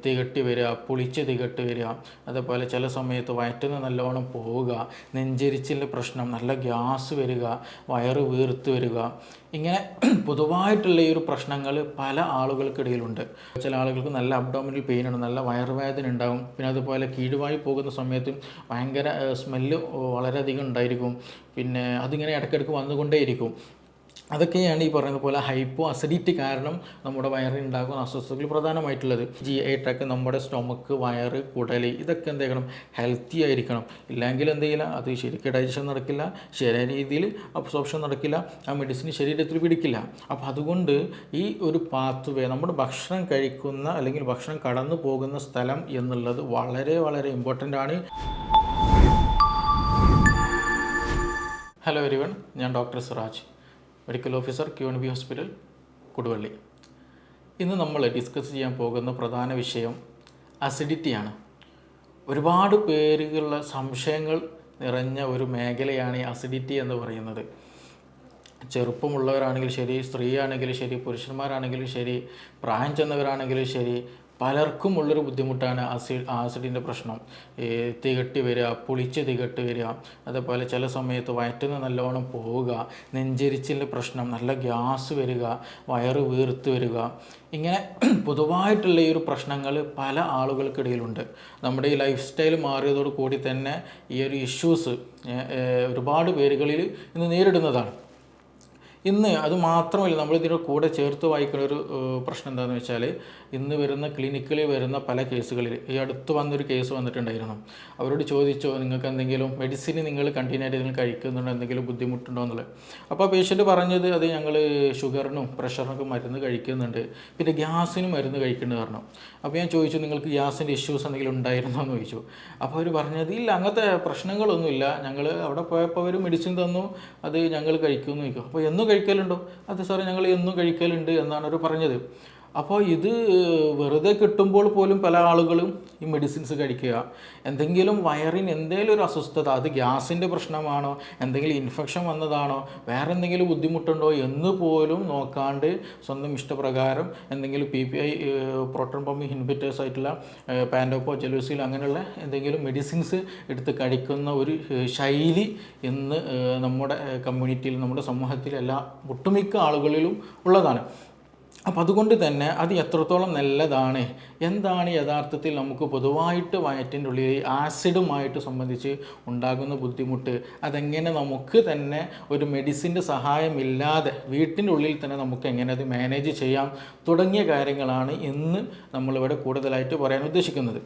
തികട്ടി വരിക, പുളിച്ച് തികട്ടി വരിക, അതേപോലെ ചില സമയത്ത് വയറ്റിന് നല്ലോണം പോവുക, നെഞ്ചരിച്ചിൻ്റെ പ്രശ്നം, നല്ല ഗ്യാസ് വരിക, വയറ് വീർത്ത് വരിക, ഇങ്ങനെ പൊതുവായിട്ടുള്ള ഈ ഒരു പ്രശ്നങ്ങൾ പല ആളുകൾക്കിടയിലുണ്ട്. ചില ആളുകൾക്ക് നല്ല അബ്ഡോമിനൽ പെയിൻ ഉണ്ട്, നല്ല വയറുവേദന ഉണ്ടാകും. പിന്നെ അതുപോലെ കീഴുവായി പോകുന്ന സമയത്ത് ഭയങ്കര സ്മെല്ല് വളരെയധികം ഉണ്ടായിരിക്കും. പിന്നെ അതിങ്ങനെ ഇടയ്ക്കിടയ്ക്ക് വന്നുകൊണ്ടേയിരിക്കും. അതൊക്കെയാണ് ഈ പറയുന്ന പോലെ ഹൈപ്പോ അസിഡിറ്റി കാരണം നമ്മുടെ വയറിനുണ്ടാകുന്ന അസ്വസ്ഥതകൾ പ്രധാനമായിട്ടുള്ളത്. GI ട്രാക്ട്, നമ്മുടെ സ്റ്റൊമക്ക്, വയറ്, കുടൽ, ഇതൊക്കെ എന്ത് ചെയ്യണം, ഹെൽത്തി ആയിരിക്കണം. ഇല്ലെങ്കിൽ എന്ത് ചെയ്യില്ല, അത് ശരിക്കും ഡൈജഷൻ നടക്കില്ല, ശരിയായ രീതിയിൽ അബ്സോർപ്ഷൻ നടക്കില്ല, ആ മെഡിസിൻ ശരീരത്തിൽ പിടിക്കില്ല. അപ്പോൾ അതുകൊണ്ട് ഈ ഒരു പാത്ത് വേ, നമ്മുടെ ഭക്ഷണം കഴിക്കുന്ന അല്ലെങ്കിൽ ഭക്ഷണം കടന്നു പോകുന്ന സ്ഥലം എന്നുള്ളത് വളരെ വളരെ ഇമ്പോർട്ടൻ്റ് ആണ്. ഹലോ എവരിവൺ, ഞാൻ doctor Siraj, medical officer QNB hospital, Koduvally. ഇന്ന് നമ്മൾ ഡിസ്കസ് ചെയ്യാൻ പോകുന്ന പ്രധാന വിഷയം അസിഡിറ്റിയാണ്. ഒരുപാട് പേരുകളുടെ സംശയങ്ങൾ നിറഞ്ഞ ഒരു മേഖലയാണ് ഈ അസിഡിറ്റി എന്ന് പറയുന്നത്. ചെറുപ്പമുള്ളവരാണെങ്കിലും ശരി, സ്ത്രീ ആണെങ്കിലും ശരി, പുരുഷന്മാരാണെങ്കിലും ശരി, പ്രായം ചെന്നവരാണെങ്കിലും ശരി, പലർക്കും ഉള്ളൊരു ബുദ്ധിമുട്ടാണ് ആസിഡിൻ്റെ പ്രശ്നം. തികട്ടി വരിക, പുളിച്ച് തികട്ടി വരിക, അതേപോലെ ചില സമയത്ത് വയറ്റിന് നല്ലോണം പോവുക, നെഞ്ചരിച്ചിൻ്റെ പ്രശ്നം, നല്ല ഗ്യാസ് വരിക, വയറ് വീർത്ത് വരിക, ഇങ്ങനെ പൊതുവായിട്ടുള്ള ഈ ഒരു പ്രശ്നങ്ങൾ പല ആളുകൾക്കിടയിലുണ്ട്. നമ്മുടെ ഈ ലൈഫ് സ്റ്റൈൽ മാറിയതോടു കൂടി തന്നെ ഈ ഒരു ഇഷ്യൂസ് ഒരുപാട് പേരുകളിൽ ഇന്ന് നേരിടുന്നതാണ്. ഇന്ന് അത് മാത്രമല്ല, നമ്മളിതിൻ്റെ കൂടെ ചേർത്ത് വായിക്കുന്ന ഒരു പ്രശ്നം എന്താണെന്ന് വെച്ചാൽ, ഇന്ന് വരുന്ന ക്ലിനിക്കിൽ വരുന്ന പല കേസുകളിൽ, ഈ അടുത്ത് വന്നൊരു കേസ് വന്നിട്ടുണ്ടായിരുന്നു. അവരോട് ചോദിച്ചോ, നിങ്ങൾക്ക് എന്തെങ്കിലും മെഡിസിൻ നിങ്ങൾ കണ്ടിന്യൂ ആയിട്ട് നിങ്ങൾ കഴിക്കുന്നുണ്ടോ, എന്തെങ്കിലും ബുദ്ധിമുട്ടുണ്ടോ എന്നുള്ളത്. അപ്പോൾ ആ പേഷ്യൻ്റ് പറഞ്ഞത്, അത് ഞങ്ങൾ ഷുഗറിനും പ്രഷറിനൊക്കെ മരുന്ന് കഴിക്കുന്നുണ്ട്, പിന്നെ ഗ്യാസിനും മരുന്ന് കഴിക്കേണ്ടത് പറഞ്ഞു. അപ്പോൾ ഞാൻ ചോദിച്ചു, നിങ്ങൾക്ക് ഗ്യാസിൻ്റെ ഇഷ്യൂസ് എന്തെങ്കിലും ഉണ്ടായിരുന്നോ എന്ന് ചോദിച്ചു. അപ്പോൾ അവർ പറഞ്ഞത്, ഇല്ല, അങ്ങനത്തെ പ്രശ്നങ്ങളൊന്നുമില്ല, ഞങ്ങൾ അവിടെ പോയപ്പോൾ അവർ മെഡിസിൻ തന്നു, അത് ഞങ്ങൾ കഴിക്കുമെന്ന് ചോദിക്കും. അപ്പോൾ എന്നും കഴിക്കലുണ്ടോ? അത് സാറേ, ഞങ്ങൾ എന്നും കഴിക്കലുണ്ട് എന്നാണ് അവർ പറഞ്ഞത്. അപ്പോൾ ഇത് വെറുതെ കിട്ടുമ്പോൾ പോലും പല ആളുകളും ഈ മെഡിസിൻസ് കഴിക്കുക. എന്തെങ്കിലും വയറിന് എന്തെങ്കിലും ഒരു അസ്വസ്ഥത, അത് ഗ്യാസിൻ്റെ പ്രശ്നമാണോ, എന്തെങ്കിലും ഇൻഫെക്ഷൻ വന്നതാണോ, വേറെ എന്തെങ്കിലും ബുദ്ധിമുട്ടുണ്ടോ എന്ന് പോലും നോക്കാണ്ട് സ്വന്തം ഇഷ്ടപ്രകാരം എന്തെങ്കിലും PPI, പ്രോട്ടോൺ പമ്പ് ഇൻഹിബിറ്റേഴ്സ് ആയിട്ടുള്ള പാൻഡോപ്പോ, ജെലൂസിൽ, അങ്ങനെയുള്ള എന്തെങ്കിലും മെഡിസിൻസ് എടുത്ത് കഴിക്കുന്ന ഒരു ശൈലി ഇന്ന് നമ്മുടെ കമ്മ്യൂണിറ്റിയിൽ, നമ്മുടെ സമൂഹത്തിൽ എല്ലാ ഒട്ടുമിക്ക ആളുകളിലും ഉള്ളതാണ്. അപ്പോൾ അതുകൊണ്ട് തന്നെ അത് എത്രത്തോളം നല്ലതാണ്, എന്താണ് യഥാർത്ഥത്തിൽ നമുക്ക് പൊതുവായിട്ട് വയറ്റിൻ്റെ ഉള്ളിൽ ആസിഡുമായിട്ട് സംബന്ധിച്ച് ഉണ്ടാകുന്ന ബുദ്ധിമുട്ട്, അതെങ്ങനെ നമുക്ക് തന്നെ ഒരു മെഡിസിൻ്റെ സഹായമില്ലാതെ വീട്ടിൻ്റെ ഉള്ളിൽ തന്നെ നമുക്ക് എങ്ങനെ അത് മാനേജ് ചെയ്യാം തുടങ്ങിയ കാര്യങ്ങളാണ് ഇന്ന് നമ്മളിവിടെ കൂടുതലായിട്ട് പറയാൻ ഉദ്ദേശിക്കുന്നത്.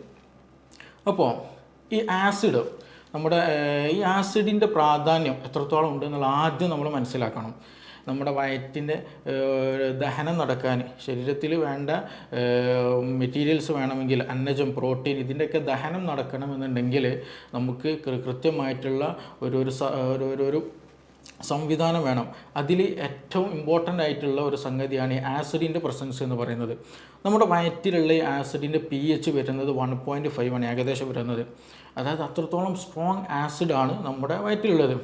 അപ്പോൾ ഈ ആസിഡ്, നമ്മുടെ ഈ ആസിഡിൻ്റെ പ്രാധാന്യം എത്രത്തോളം ഉണ്ടെന്നുള്ള ആദ്യം നമ്മൾ മനസ്സിലാക്കണം. നമ്മുടെ വയറ്റിൻ്റെ ദഹനം നടക്കാൻ, ശരീരത്തിൽ വേണ്ട മെറ്റീരിയൽസ് വേണമെങ്കിൽ, അന്നജം, പ്രോട്ടീൻ, ഇതിൻ്റെയൊക്കെ ദഹനം നടക്കണമെന്നുണ്ടെങ്കിൽ നമുക്ക് കൃത്യമായിട്ടുള്ള ഒരു സംവിധാനം വേണം. അതിൽ ഏറ്റവും ഇമ്പോർട്ടൻ്റ് ആയിട്ടുള്ള ഒരു സംഗതിയാണ് ഈ ആസിഡിൻ്റെ പ്രസൻസ് എന്ന് പറയുന്നത്. നമ്മുടെ വയറ്റിലുള്ള ഈ ആസിഡിൻ്റെ pH വരുന്നത് 1.5 ആണ് ഏകദേശം വരുന്നത്. അതായത് അത്രത്തോളം സ്ട്രോങ് ആസിഡാണ് നമ്മുടെ വയറ്റിലുള്ളത്.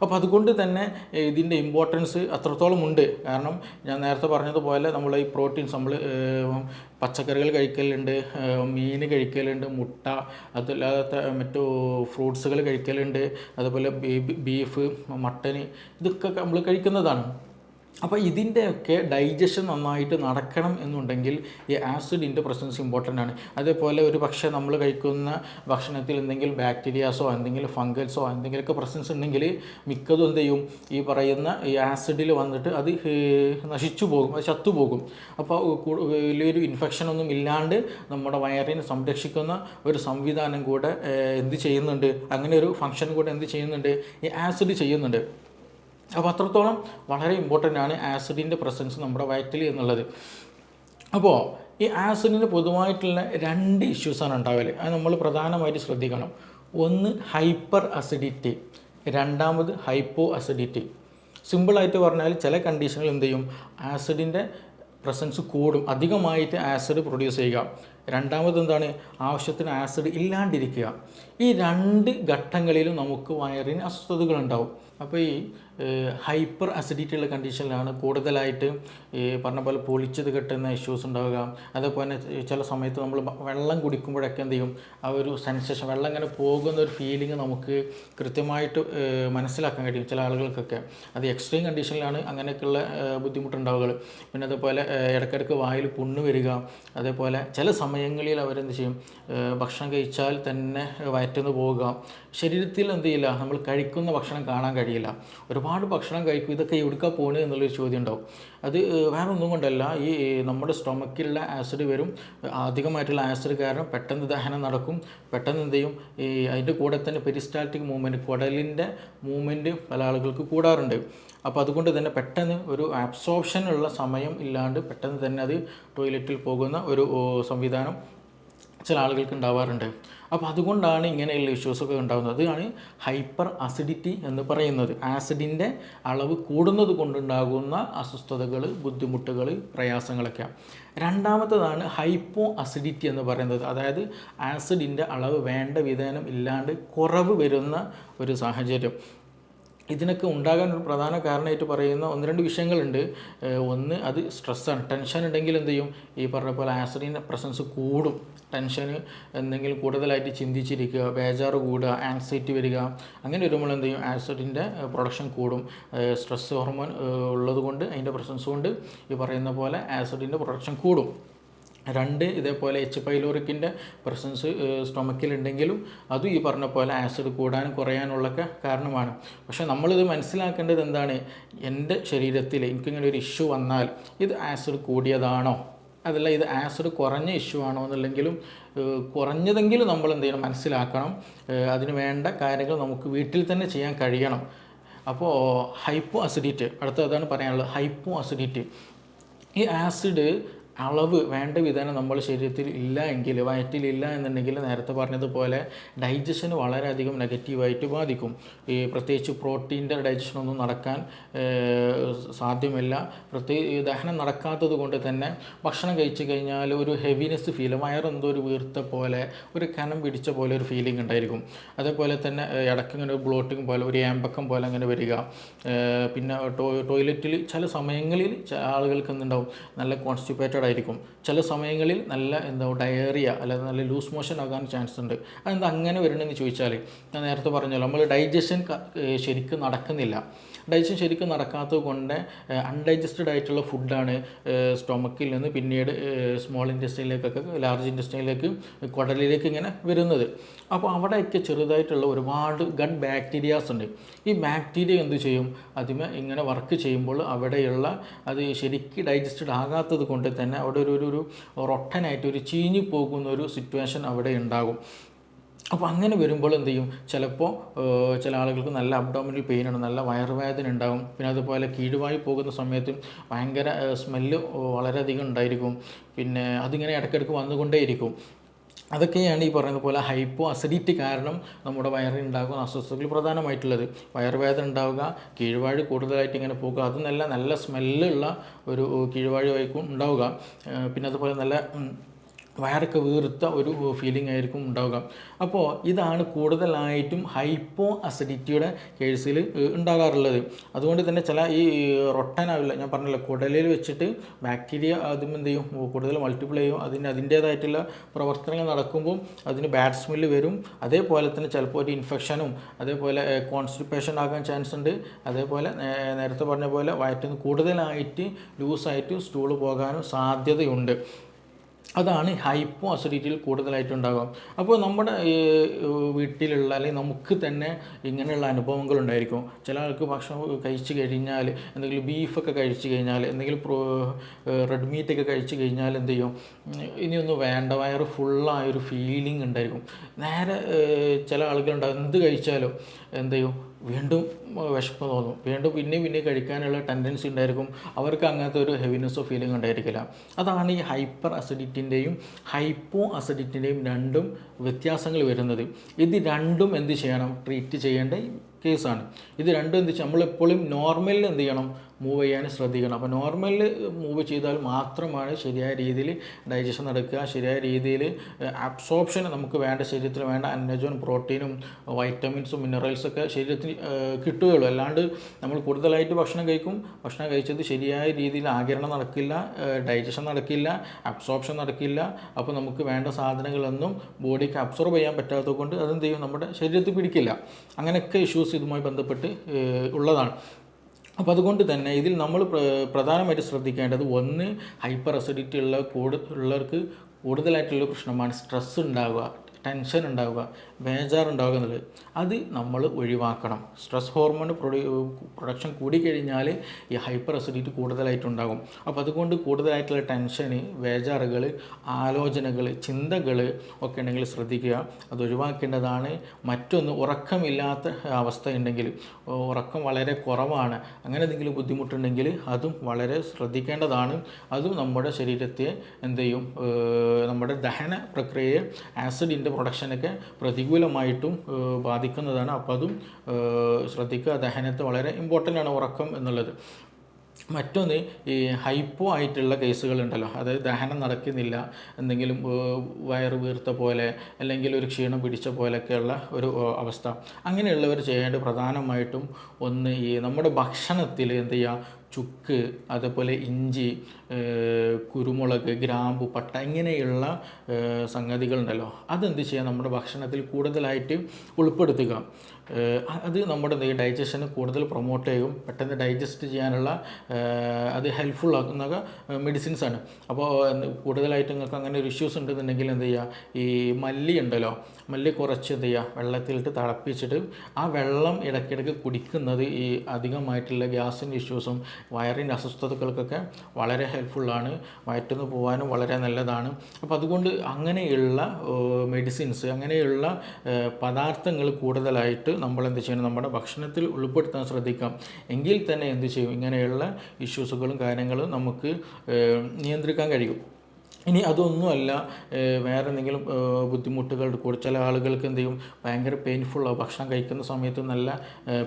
അപ്പോൾ അതുകൊണ്ട് തന്നെ ഇതിൻ്റെ ഇമ്പോർട്ടൻസ് അത്രത്തോളം ഉണ്ട്. കാരണം ഞാൻ നേരത്തെ പറഞ്ഞതുപോലെ നമ്മൾ ഈ പ്രോട്ടീൻസ്, നമ്മൾ പച്ചക്കറികൾ കഴിക്കലുണ്ട്, മീൻ കഴിക്കലുണ്ട്, മുട്ട, അതല്ലാത്ത മറ്റു ഫ്രൂട്ട്സുകൾ കഴിക്കലുണ്ട്, അതുപോലെ ബീഫ്, മട്ടന്, ഇതൊക്കെ നമ്മൾ കഴിക്കുന്നതാണ്. അപ്പോൾ ഇതിൻ്റെയൊക്കെ ഡൈജഷൻ നന്നായിട്ട് നടക്കണം എന്നുണ്ടെങ്കിൽ ഈ ആസിഡിൻ്റെ പ്രസൻസ് ഇമ്പോർട്ടൻ്റ് ആണ്. അതേപോലെ ഒരു പക്ഷേ നമ്മൾ കഴിക്കുന്ന ഭക്ഷണത്തിൽ എന്തെങ്കിലും ബാക്ടീരിയാസോ എന്തെങ്കിലും ഫംഗൽസോ എന്തെങ്കിലുമൊക്കെ പ്രസൻസ് ഉണ്ടെങ്കിൽ മിക്കതും എന്ത് ചെയ്യും, ഈ പറയുന്ന ഈ ആസിഡിൽ വന്നിട്ട് അത് നശിച്ചു പോകും, അത് ചത്തുപോകും. അപ്പോൾ വലിയൊരു ഇൻഫെക്ഷനൊന്നും ഇല്ലാണ്ട് നമ്മുടെ വയറിനെ സംരക്ഷിക്കുന്ന ഒരു സംവിധാനം കൂടെ എന്ത് ചെയ്യുന്നുണ്ട്, അങ്ങനെ ഒരു ഫംഗ്ഷൻ കൂടെ എന്ത് ചെയ്യുന്നുണ്ട്, ഈ ആസിഡ് ചെയ്യുന്നുണ്ട്. അപ്പോൾ അത്രത്തോളം വളരെ ഇമ്പോർട്ടൻ്റ് ആണ് ആസിഡിൻ്റെ പ്രസൻസ് നമ്മുടെ വയറ്റിൽ എന്നുള്ളത്. അപ്പോൾ ഈ ആസിഡിന് പൊതുവായിട്ടുള്ള 2 ഇഷ്യൂസാണ് ഉണ്ടാവല്. അത് നമ്മൾ പ്രധാനമായിട്ട് ശ്രദ്ധിക്കണം. ഒന്ന് ഹൈപ്പർ അസിഡിറ്റി, രണ്ടാമത് ഹൈപ്പോ അസിഡിറ്റി. സിമ്പിളായിട്ട് പറഞ്ഞാൽ ചില കണ്ടീഷനുകൾ എന്ത് ചെയ്യും, ആസിഡിൻ്റെ പ്രസൻസ് കൂടും, അധികമായിട്ട് ആസിഡ് പ്രൊഡ്യൂസ് ചെയ്യുക. രണ്ടാമത് എന്താണ്, ആവശ്യത്തിന് ആസിഡ് ഇല്ലാണ്ടിരിക്കുക. ഈ 2 ഘട്ടങ്ങളിലും നമുക്ക് വയറിന് അസ്വസ്ഥതകളുണ്ടാവും. അപ്പോൾ ഈ ഹൈപ്പർ അസിഡിറ്റി ഉള്ള കണ്ടീഷനിലാണ് കൂടുതലായിട്ട് ഈ പറഞ്ഞ പോലെ പൊളിച്ചത് കെട്ടുന്ന ഇഷ്യൂസ് ഉണ്ടാവുക. അതേപോലെ ചില സമയത്ത് നമ്മൾ വെള്ളം കുടിക്കുമ്പോഴൊക്കെ എന്ത് ചെയ്യും, ആ ഒരു സെൻസേഷൻ, വെള്ളം ഇങ്ങനെ പോകുന്ന ഒരു ഫീലിംഗ് നമുക്ക് കൃത്യമായിട്ട് മനസ്സിലാക്കാൻ കഴിയും ചില ആളുകൾക്കൊക്കെ. അത് എക്സ്ട്രീം കണ്ടീഷനിലാണ് അങ്ങനെയൊക്കെയുള്ള ബുദ്ധിമുട്ടുണ്ടാവുക. പിന്നെ അതേപോലെ ഇടയ്ക്കിടയ്ക്ക് വായിൽ പുണ്ണ് വരിക. അതേപോലെ ചില സമയങ്ങളിൽ അവരെന്ത് ചെയ്യും, ഭക്ഷണം കഴിച്ചാൽ തന്നെ വയറ്റുന്നു പോവുക. ശരീരത്തിൽ എന്ത് ചെയ്യില്ല, നമ്മൾ കഴിക്കുന്ന ഭക്ഷണം കാണാൻ കഴിയില്ല. ഒരുപാട് ഭക്ഷണം കഴിക്കും, ഇതൊക്കെ എവിടേക്കാണ് പോകുന്നത് എന്നുള്ളൊരു ചോദ്യം ഉണ്ടാവും. അത് വേറെ ഒന്നും കൊണ്ടല്ല, ഈ നമ്മുടെ സ്റ്റൊമക്കിലുള്ള ആസിഡ് വരും. അധികമായിട്ടുള്ള ആസിഡ് കാരണം പെട്ടെന്ന് ദഹനം നടക്കും. പെട്ടെന്ന് എന്ത് ചെയ്യും, ഈ അതിൻ്റെ കൂടെ തന്നെ പെരിസ്റ്റാൾട്ടിക് മൂവ്മെൻറ്റ്, കുടലിൻ്റെ മൂവ്മെൻറ്റ് പല ആളുകൾക്ക് കൂടാറുണ്ട്. അപ്പോൾ അതുകൊണ്ട് തന്നെ പെട്ടെന്ന് ഒരു അബ്സോർപ്ഷനുള്ള സമയം ഇല്ലാണ്ട് പെട്ടെന്ന് തന്നെ അത് ടോയ്ലറ്റിൽ പോകുന്ന ഒരു സംവിധാനം ചില ആളുകൾക്ക് ഉണ്ടാവാറുണ്ട്. അപ്പോൾ അതുകൊണ്ടാണ് ഇങ്ങനെയുള്ള ഇഷ്യൂസൊക്കെ ഉണ്ടാകുന്നത്. അതാണ് ഹൈപ്പർ അസിഡിറ്റി എന്ന് പറയുന്നത്. ആസിഡിൻ്റെ അളവ് കൂടുന്നത് കൊണ്ടുണ്ടാകുന്ന അസ്വസ്ഥതകൾ, ബുദ്ധിമുട്ടുകൾ, പ്രയാസങ്ങളൊക്കെ. രണ്ടാമത്തേതാണ് ഹൈപ്പോ അസിഡിറ്റി എന്ന് പറയുന്നത്. അതായത് ആസിഡിൻ്റെ അളവ് വേണ്ട വിധേനം ഇല്ലാണ്ട് കുറവ് വരുന്ന ഒരു സാഹചര്യം. ഇതിനൊക്കെ ഉണ്ടാകാൻ ഒരു പ്രധാന കാരണമായിട്ട് പറയുന്ന ഒന്ന് രണ്ട് വിഷയങ്ങളുണ്ട്. ഒന്ന് അത് സ്ട്രെസ്സാണ്. ടെൻഷൻ ഉണ്ടെങ്കിൽ എന്ത് ചെയ്യും, ഈ പറഞ്ഞ പോലെ ആസിഡിൻ്റെ പ്രസൻസ് കൂടും. ടെൻഷന് എന്തെങ്കിലും കൂടുതലായിട്ട് ചിന്തിച്ചിരിക്കുക, ബേജാറ് കൂടുക, ആൻസൈറ്റി വരിക, അങ്ങനെ വരുമ്പോൾ എന്ത് ചെയ്യും, ആസിഡിൻ്റെ പ്രൊഡക്ഷൻ കൂടും. സ്ട്രെസ് ഹോർമോൺ ഉള്ളത് കൊണ്ട്, അതിൻ്റെ പ്രസൻസ് കൊണ്ട് ഈ പറയുന്ന പോലെ ആസിഡിൻ്റെ പ്രൊഡക്ഷൻ കൂടും. രണ്ട്, ഇതേപോലെ എച്ച് പൈലോറിക്കിൻ്റെ പ്രസൻസ് സ്റ്റൊമക്കിലുണ്ടെങ്കിലും അതും ഈ പറഞ്ഞ പോലെ ആസിഡ് കൂടാനും കുറയാനുള്ളൊക്കെ കാരണമാണ്. പക്ഷേ നമ്മളിത് മനസ്സിലാക്കേണ്ടത് എന്താണ്, എൻ്റെ ശരീരത്തിൽ എനിക്കിങ്ങനെ ഒരു ഇഷ്യൂ വന്നാൽ ഇത് ആസിഡ് കൂടിയതാണോ, അതല്ല ഇത് ആസിഡ് കുറഞ്ഞ ഇഷ്യൂ ആണോ എന്നുള്ളെങ്കിലും കുറഞ്ഞതെങ്കിലും നമ്മൾ എന്ത് ചെയ്യണം, മനസ്സിലാക്കണം. അതിന് വേണ്ട കാര്യങ്ങൾ നമുക്ക് വീട്ടിൽ തന്നെ ചെയ്യാൻ കഴിയണം. അപ്പോൾ ഹൈപ്പോ അസിഡിറ്റി, അടുത്തതാണ് പറയാനുള്ളത്. ഹൈപ്പോ അസിഡിറ്റി, ഈ ആസിഡ് അളവ് വേണ്ട വിധേനം നമ്മുടെ ശരീരത്തിൽ ഇല്ല എങ്കിൽ, വയറ്റിലില്ല എന്നുണ്ടെങ്കിൽ നേരത്തെ പറഞ്ഞതുപോലെ ഡൈജഷന് വളരെയധികം നെഗറ്റീവായിട്ട് ബാധിക്കും. ഈ പ്രത്യേകിച്ച് പ്രോട്ടീൻ്റെ ഡൈജഷനൊന്നും നടക്കാൻ സാധ്യമല്ല. ദഹനം നടക്കാത്തത് കൊണ്ട് തന്നെ ഭക്ഷണം കഴിച്ചു കഴിഞ്ഞാൽ ഒരു ഹെവിനെസ് ഫീൽ, വയറെന്തോ ഒരു വീർത്ത പോലെ, ഒരു കനം പിടിച്ച പോലെ ഒരു ഫീലിംഗ് ഉണ്ടായിരിക്കും. അതേപോലെ തന്നെ ഇടയ്ക്കിങ്ങനെ ഒരു ബ്ലോട്ടിങ് പോലെ, ഒരു ഏമ്പക്കം പോലെ അങ്ങനെ വരിക. പിന്നെ ടോയ്ലറ്റിൽ ചില സമയങ്ങളിൽ ആളുകൾക്ക് എന്തുണ്ടാവും, നല്ല കോൺസ്റ്റിപ്പേറ്റഡ് ആയിരിക്കും. ചില സമയങ്ങളിൽ നല്ല ഡയറിയ അല്ലെങ്കിൽ നല്ല ലൂസ് മോഷൻ ആകാൻ ചാൻസ് ഉണ്ട്. അതെന്താ അങ്ങനെ വരണമെന്ന് ചോദിച്ചാൽ, ഞാൻ നേരത്തെ പറഞ്ഞല്ലോ, നമ്മൾ ഡൈജഷൻ ശരിക്കും നടക്കുന്നില്ല. ഡൈജഷൻ ശരിക്കും നടക്കാത്തത് കൊണ്ട് അൺഡൈജസ്റ്റഡ് ആയിട്ടുള്ള ഫുഡാണ് സ്റ്റൊമക്കിൽ നിന്ന് പിന്നീട് സ്മോൾ ഇൻറ്റെസ്റ്റൈനിലേക്കൊക്കെ, ലാർജ് ഇൻറ്റെസ്റ്റൈനിലേക്ക്, കുടലിലേക്ക് ഇങ്ങനെ വരുന്നത്. അപ്പോൾ അവിടെയൊക്കെ ചെറുതായിട്ടുള്ള ഒരുപാട് ഗട്ട് ബാക്ടീരിയാസ് ഉണ്ട്. ഈ ബാക്ടീരിയ എന്ത് ചെയ്യും, അതിമേ ഇങ്ങനെ വർക്ക് ചെയ്യുമ്പോൾ അവിടെയുള്ള അത് ശരിക്കും ഡൈജസ്റ്റഡ് ആകാത്തത് കൊണ്ട് തന്നെ അവിടെ ഒരു റൊട്ടനായിട്ട് ഒരു ചീഞ്ഞു പോകുന്ന ഒരു സിറ്റുവേഷൻ അവിടെ ഉണ്ടാകും. അപ്പോൾ അങ്ങനെ വരുമ്പോൾ എന്ത് ചെയ്യും, ചിലപ്പോൾ ചില ആളുകൾക്ക് നല്ല അബ്ഡോമിനൽ പെയിൻ ഉണ്ട്, നല്ല വയറുവേദന ഉണ്ടാകും. പിന്നെ അതുപോലെ കീഴുവായി പോകുന്ന സമയത്ത് ഭയങ്കര സ്മെല്ല് വളരെയധികം ഉണ്ടായിരിക്കും. പിന്നെ അതിങ്ങനെ ഇടയ്ക്കിടയ്ക്ക് വന്നുകൊണ്ടേയിരിക്കും. അതൊക്കെയാണ് ഈ പറയുന്ന പോലെ ഹൈപ്പോ അസിഡിറ്റി കാരണം നമ്മുടെ വയറിനുണ്ടാകുന്ന അസ്വസ്ഥതകൾ പ്രധാനമായിട്ടുള്ളത്. വയറുവേദന ഉണ്ടാവുക, കീഴ്വാഴ് കൂടുതലായിട്ട് ഇങ്ങനെ പോകുക, അത് നല്ല സ്മെല്ലുള്ള ഒരു കീഴ്വാഴ് ആയിരിക്കും ഉണ്ടാവുക. പിന്നെ അതുപോലെ നല്ല വയറൊക്കെ വീർത്ത ഒരു ഫീലിംഗ് ആയിരിക്കും ഉണ്ടാവുക. അപ്പോൾ ഇതാണ് കൂടുതലായിട്ടും ഹൈപ്പോ അസിഡിറ്റിയുടെ കേസിൽ ഉണ്ടാകാറുള്ളത്. അതുകൊണ്ട് തന്നെ ചില ഈ റൊട്ടനാവില്ല, ഞാൻ പറഞ്ഞല്ലോ, കുടലിൽ വെച്ചിട്ട് ബാക്ടീരിയ അതും എന്ത് ചെയ്യും, കൂടുതൽ മൾട്ടിപ്പിൾ ചെയ്യും. അതിൻ്റേതായിട്ടുള്ള പ്രവർത്തനങ്ങൾ നടക്കുമ്പോൾ അതിന് ബാഡ് സ്മെല്ല് വരും. അതേപോലെ തന്നെ ചിലപ്പോൾ ഒരു ഇൻഫെക്ഷനും അതേപോലെ കോൺസ്റ്റിപ്പേഷൻ ആകാൻ ചാൻസ് ഉണ്ട്. അതേപോലെ നേരത്തെ പറഞ്ഞ പോലെ വയറ്റിൽ നിന്ന് കൂടുതലായിട്ട് ലൂസായിട്ട് സ്റ്റൂള് പോകാനും സാധ്യതയുണ്ട്. അതാണ് ഹൈപ്പോ അസിഡിറ്റിയിൽ കൂടുതലായിട്ടുണ്ടാകും. അപ്പോൾ നമ്മുടെ വീട്ടിലുള്ള അല്ലെങ്കിൽ നമുക്ക് തന്നെ ഇങ്ങനെയുള്ള അനുഭവങ്ങൾ ഉണ്ടായിരിക്കും. ചില ആൾക്ക് ഭക്ഷണം കഴിച്ച് കഴിഞ്ഞാൽ, എന്തെങ്കിലും ബീഫൊക്കെ കഴിച്ച് കഴിഞ്ഞാൽ, എന്തെങ്കിലും റെഡ് മീറ്റൊക്കെ കഴിച്ച് കഴിഞ്ഞാൽ എന്ത് ചെയ്യും, ഇനിയൊന്നും വേണ്ട, വയറ് ഫുള്ളായൊരു ഫീലിംഗ് ഉണ്ടായിരിക്കും. നേരെ ചില ആളുകളുണ്ടാകും, എന്ത് കഴിച്ചാലും എന്ത് ചെയ്യും, വീണ്ടും വിശപ്പ് തോന്നും, വീണ്ടും പിന്നെ കഴിക്കാനുള്ള ടെൻഡൻസി ഉണ്ടായിരിക്കും. അവർക്ക് അങ്ങനത്തെ ഒരു ഹെവിനെസ്സോ ഫീലിംഗ് ഉണ്ടായിരിക്കില്ല. അതാണ് ഈ ഹൈപ്പർ അസിഡിറ്റിൻ്റെയും ഹൈപ്പോ അസിഡിറ്റിൻ്റെയും രണ്ടും വ്യത്യാസങ്ങൾ വരുന്നത്. ഇത് രണ്ടും എന്ത് ചെയ്യണം, ട്രീറ്റ് ചെയ്യേണ്ട കേസാണ്. ഇത് രണ്ടും എന്ത് വെച്ചാൽ നമ്മളെപ്പോഴും നോർമലിൽ എന്ത് ചെയ്യണം, മൂവ് ചെയ്യാൻ ശ്രദ്ധിക്കണം. അപ്പോൾ നോർമലിൽ മൂവ് ചെയ്താൽ മാത്രമാണ് ശരിയായ രീതിയിൽ ഡൈജഷൻ നടക്കുക, ശരിയായ രീതിയിൽ അബ്സോർപ്ഷൻ നമുക്ക് വേണ്ട ശരീരത്തിൽ വേണ്ട അന്നജവും പ്രോട്ടീനും വൈറ്റമിൻസും മിനറൽസൊക്കെ ശരീരത്തിന് കിട്ടുകയുള്ളൂ. അല്ലാണ്ട് നമ്മൾ കൂടുതലായിട്ട് ഭക്ഷണം കഴിച്ചത് ശരിയായ രീതിയിൽ ആഗിരണം നടക്കില്ല, ഡൈജഷൻ നടക്കില്ല, അബ്സോർപ്ഷൻ നടക്കില്ല. അപ്പോൾ നമുക്ക് വേണ്ട സാധനങ്ങളൊന്നും ബോഡിക്ക് അബ്സോർബ് ചെയ്യാൻ പറ്റാത്തത് കൊണ്ട് അതെന്ത് ചെയ്യും, നമ്മുടെ ശരീരത്തിൽ പിടിക്കില്ല. അങ്ങനെയൊക്കെ ഇഷ്യൂസ് ഇതുമായി ബന്ധപ്പെട്ട് ഉള്ളതാണ്. അപ്പോൾ അതുകൊണ്ട് തന്നെ ഇതിൽ നമ്മൾ പ്രധാനമായിട്ട് ശ്രദ്ധിക്കേണ്ടത്, ഒന്ന് ഹൈപ്പർ അസിഡിറ്റി ഉള്ളവർക്ക് കൂടുതലായിട്ടുള്ള പ്രശ്നമാണ് സ്ട്രെസ് ഉണ്ടാവുക, ടെൻഷൻ ഉണ്ടാവുക, ബേജാറുണ്ടാവുക എന്നുള്ളത്. അത് നമ്മൾ ഒഴിവാക്കണം. സ്ട്രെസ് ഹോർമോൺ പ്രൊഡക്ഷൻ കൂടിക്കഴിഞ്ഞാൽ ഈ ഹൈപ്പർ അസിഡിറ്റി കൂടുതലായിട്ടുണ്ടാകും. അപ്പോൾ അതുകൊണ്ട് കൂടുതലായിട്ടുള്ള ടെൻഷന്, ബേജാറുകൾ, ആലോചനകൾ, ചിന്തകൾ ഒക്കെ ഉണ്ടെങ്കിൽ ശ്രദ്ധിക്കുക, അത് ഒഴിവാക്കേണ്ടതാണ്. മറ്റൊന്ന്, ഉറക്കമില്ലാത്ത അവസ്ഥ ഉണ്ടെങ്കിൽ, ഉറക്കം വളരെ കുറവാണ്, അങ്ങനെ എന്തെങ്കിലും ബുദ്ധിമുട്ടുണ്ടെങ്കിൽ അതും വളരെ ശ്രദ്ധിക്കേണ്ടതാണ്. അതും നമ്മുടെ ശരീരത്തെ എന്ത് ചെയ്യും, നമ്മുടെ ദഹന പ്രക്രിയയെ, ആസിഡിൻ്റെ പ്രൊഡക്ഷനൊക്കെ പ്രതികൂലമായിട്ടും ബാധിക്കുന്നതാണ്. അപ്പോൾ അതും ശ്രദ്ധിക്കുക. ദഹനത്തെ വളരെ ഇമ്പോർട്ടൻ്റ് ആണ് ഉറക്കം എന്നുള്ളത്. മറ്റൊന്ന്, ഈ ഹൈപ്പോ ആയിട്ടുള്ള കേസുകളുണ്ടല്ലോ, അതായത് ദഹനം നടക്കുന്നില്ല, എന്തെങ്കിലും വയറ് വീർത്ത പോലെ അല്ലെങ്കിൽ ഒരു ക്ഷീണം പിടിച്ച പോലെയൊക്കെയുള്ള ഒരു അവസ്ഥ. അങ്ങനെയുള്ളവർ ചെയ്യേണ്ടത് പ്രധാനമായിട്ടും ഒന്ന്, ഈ നമ്മുടെ ഭക്ഷണത്തിൽ എന്ത് ചെയ്യുക, ചുക്ക്, അതേപോലെ ഇഞ്ചി, കുരുമുളക്, ഗ്രാമ്പു, പട്ട, ഇങ്ങനെയുള്ള സംഗതികളുണ്ടല്ലോ, അതെന്ത് ചെയ്യുക, നമ്മുടെ ഭക്ഷണത്തിൽ കൂടുതലായിട്ട് ഉൾപ്പെടുത്തുക. അത് നമ്മുടെ ഡൈജഷന് കൂടുതൽ പ്രൊമോട്ട് ചെയ്യും, പെട്ടെന്ന് ഡൈജസ്റ്റ് ചെയ്യാനുള്ള അത് ഹെൽപ്ഫുൾ ആക്കുന്ന മെഡിസിൻസാണ്. അപ്പോൾ കൂടുതലായിട്ട് നിങ്ങൾക്ക് അങ്ങനെ ഒരു ഇഷ്യൂസ് ഉണ്ടെന്നുണ്ടെങ്കിൽ എന്ത് ചെയ്യുക, ഈ മല്ലി ഉണ്ടല്ലോ, മല്ലി കുറച്ച് എന്ത് ചെയ്യുക, വെള്ളത്തിലിട്ട് തിളപ്പിച്ചിട്ട് ആ വെള്ളം ഇടയ്ക്കിടയ്ക്ക് കുടിക്കുന്നത് ഈ അധികമായിട്ടുള്ള ഗ്യാസിൻ്റെ ഇഷ്യൂസും വയറിൻ്റെ അസ്വസ്ഥതകൾക്കൊക്കെ വളരെ ഹെൽപ്ഫുള്ളാണ്. വയറ്റിൽ നിന്ന് പോകാനും വളരെ നല്ലതാണ്. അപ്പോൾ അതുകൊണ്ട് അങ്ങനെയുള്ള മെഡിസിൻസ്, അങ്ങനെയുള്ള പദാർത്ഥങ്ങൾ കൂടുതലായിട്ട് നമ്മൾ എന്ത് ചെയ്യണം, നമ്മുടെ ഭക്ഷണത്തിൽ ഉൾപ്പെടുത്താൻ ശ്രദ്ധിക്കാം. എങ്കിൽ തന്നെ എന്ത് ചെയ്യും, ഇങ്ങനെയുള്ള ഇഷ്യൂസുകളും കാര്യങ്ങളും നമുക്ക് നിയന്ത്രിക്കാൻ കഴിയും. ഇനി അതൊന്നുമല്ല, വേറെ എന്തെങ്കിലും ബുദ്ധിമുട്ടുകൾ കൂടെ, ചില ആളുകൾക്ക് എന്ത് ചെയ്യും, ഭയങ്കര പെയിൻഫുള്ളാവും. ഭക്ഷണം കഴിക്കുന്ന സമയത്ത് നല്ല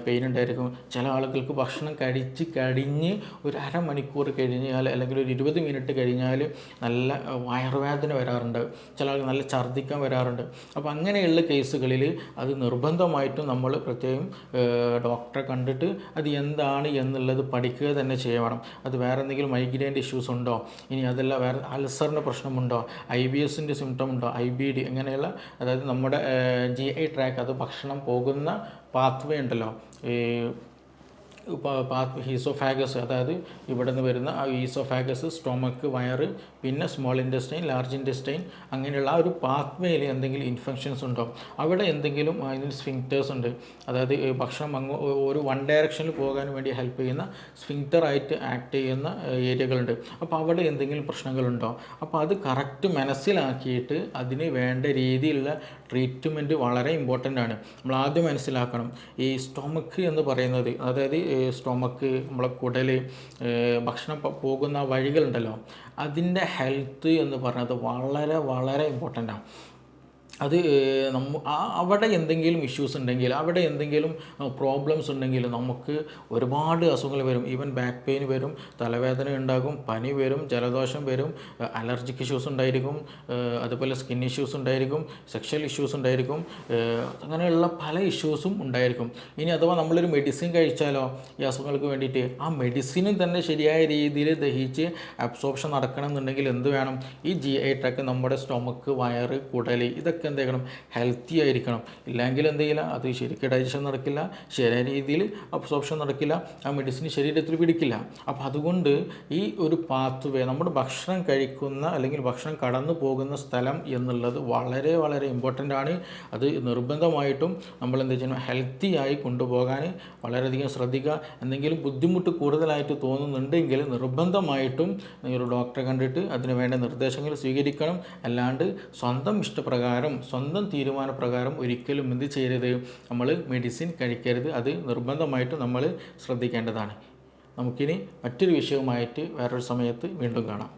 പെയിൻ ഉണ്ടായിരിക്കും. ചില ആളുകൾക്ക് ഭക്ഷണം കഴിഞ്ഞ് ഒരു അരമണിക്കൂർ കഴിഞ്ഞാൽ അല്ലെങ്കിൽ ഒരു 20 മിനിറ്റ് കഴിഞ്ഞാൽ നല്ല വയറുവേദന വരാറുണ്ട്. ചില ആൾക്ക് നല്ല ഛർദ്ദിക്കാൻ വരാറുണ്ട്. അപ്പോൾ അങ്ങനെയുള്ള കേസുകളിൽ അത് നിർബന്ധമായിട്ടും നമ്മൾ പ്രത്യേകം ഡോക്ടറെ കണ്ടിട്ട് അത് എന്താണ് എന്നുള്ളത് പഠിക്കുക തന്നെ ചെയ്യണം. അത് വേറെ എന്തെങ്കിലും മൈഗ്രെയിൻ്റെ ഇഷ്യൂസ് ഉണ്ടോ, ഇനി അതല്ല വേറെ അൾസറിൻ്റെ പ്രശ്നമുണ്ടോ, IBSൻ്റെ സിംറ്റം ഉണ്ടോ, IBD, ഇങ്ങനെയുള്ള, അതായത് നമ്മുടെ GI ട്രാക്ക്, അത് ഭക്ഷണം പോകുന്ന പാത്വേ ഉണ്ടല്ലോ, ഈ ഈസോഫാഗസ്, അതായത് ഇവിടെ നിന്ന് വരുന്ന ആ ഈസോഫാഗസ്, സ്റ്റൊമക്ക്, വയറ്, പിന്നെ സ്മോൾ ഇൻറ്റസ്റ്റൈൻ, ലാർജ് ഇൻറ്റസ്റ്റൈൻ, അങ്ങനെയുള്ള ആ ഒരു പാത്വേയിൽ എന്തെങ്കിലും ഇൻഫെക്ഷൻസ് ഉണ്ടോ, അവിടെ എന്തെങ്കിലും അതിന് സ്ഫിങ്ക്റ്റേഴ്സ് ഉണ്ട്, അതായത് ഭക്ഷണം ഒരു വൺ ഡയറക്ഷനിൽ പോകാൻ വേണ്ടി ഹെൽപ്പ് ചെയ്യുന്ന സ്ഫിങ്ക്റ്ററായിട്ട് ആക്ട് ചെയ്യുന്ന ഏരിയകളുണ്ട്. അപ്പോൾ അവിടെ എന്തെങ്കിലും പ്രശ്നങ്ങളുണ്ടോ, അപ്പോൾ അത് കറക്റ്റ് മനസ്സിലാക്കിയിട്ട് അതിന് വേണ്ട രീതിയിലുള്ള ട്രീറ്റ്മെൻറ്റ് വളരെ ഇമ്പോർട്ടൻ്റ് ആണ്. നമ്മൾ ആദ്യം മനസ്സിലാക്കണം, ഈ സ്റ്റൊമക്ക് എന്ന് പറയുന്നത്, അതായത് സ്റ്റൊമക്ക്, നമ്മളെ കുടൽ, ഭക്ഷണം പോകുന്ന വഴികളുണ്ടല്ലോ, അതിൻ്റെ ഹെൽത്ത് എന്ന് പറയുന്നത് വളരെ വളരെ ഇമ്പോർട്ടൻ്റാണ്. അത് അവിടെ എന്തെങ്കിലും ഇഷ്യൂസ് ഉണ്ടെങ്കിൽ, അവിടെ എന്തെങ്കിലും പ്രോബ്ലംസ് ഉണ്ടെങ്കിൽ നമുക്ക് ഒരുപാട് അസുഖങ്ങൾ വരും. ഈവൻ ബാക്ക് പെയിൻ വരും, തലവേദന ഉണ്ടാകും, പനി വരും, ജലദോഷം വരും, അലർജിക് ഇഷ്യൂസ് ഉണ്ടായിരിക്കും, അതുപോലെ സ്കിൻ ഇഷ്യൂസ് ഉണ്ടായിരിക്കും, സെക്ഷൽ ഇഷ്യൂസ് ഉണ്ടായിരിക്കും, അങ്ങനെയുള്ള പല ഇഷ്യൂസും ഉണ്ടായിരിക്കും. ഇനി അഥവാ നമ്മളൊരു മെഡിസിൻ കഴിച്ചാലോ ഈ അസുഖങ്ങൾക്ക് വേണ്ടിയിട്ട്, ആ മെഡിസിനും തന്നെ ശരിയായ രീതിയിൽ ദഹിച്ച് അബ്സോർപ്ഷൻ നടക്കണം എന്നുണ്ടെങ്കിൽ എന്ത് വേണം, ഈ GI ട്രാക്ക്, നമ്മുടെ സ്റ്റൊമക്ക്, വയറ്, കുടൽ, ഇതൊക്കെ എന്ത് ചെയ്യണം, ഹെൽത്തി ആയിരിക്കണം. ഇല്ലെങ്കിൽ എന്ത് ചെയ്യില്ല, അത് ശരിക്കും ഡൈജഷൻ നടക്കില്ല, ശരിയായ രീതിയിൽ അബ്സോർപ്ഷൻ നടക്കില്ല, ആ മെഡിസിൻ ശരീരത്തിൽ പിടിക്കില്ല. അപ്പോൾ അതുകൊണ്ട് ഈ ഒരു പാത്വേ, നമ്മുടെ ഭക്ഷണം കഴിക്കുന്ന അല്ലെങ്കിൽ ഭക്ഷണം കടന്നു പോകുന്ന സ്ഥലം എന്നുള്ളത് വളരെ വളരെ ഇമ്പോർട്ടൻ്റ് ആണ്. അത് നിർബന്ധമായിട്ടും നമ്മൾ എന്ത് ചെയ്യണം, ഹെൽത്തി ആയി കൊണ്ടുപോകാൻ വളരെയധികം ശ്രദ്ധിക്കുക. എന്തെങ്കിലും ബുദ്ധിമുട്ട് കൂടുതലായിട്ട് തോന്നുന്നുണ്ടെങ്കിൽ നിർബന്ധമായിട്ടും ഒരു ഡോക്ടറെ കണ്ടിട്ട് അതിന് വേണ്ട നിർദ്ദേശങ്ങൾ സ്വീകരിക്കണം. അല്ലാണ്ട് സ്വന്തം ഇഷ്ടപ്രകാരം, സ്വന്തം തീരുമാനപ്രകാരം ഒരിക്കലും എന്ത് ചെയ്യരുത്, നമ്മൾ മെഡിസിൻ കഴിക്കരുത്. അത് നിർബന്ധമായിട്ടും നമ്മൾ ശ്രദ്ധിക്കേണ്ടതാണ്. നമുക്കിനി മറ്റൊരു വിഷയവുമായിട്ട് വേറൊരു സമയത്ത് വീണ്ടും കാണാം.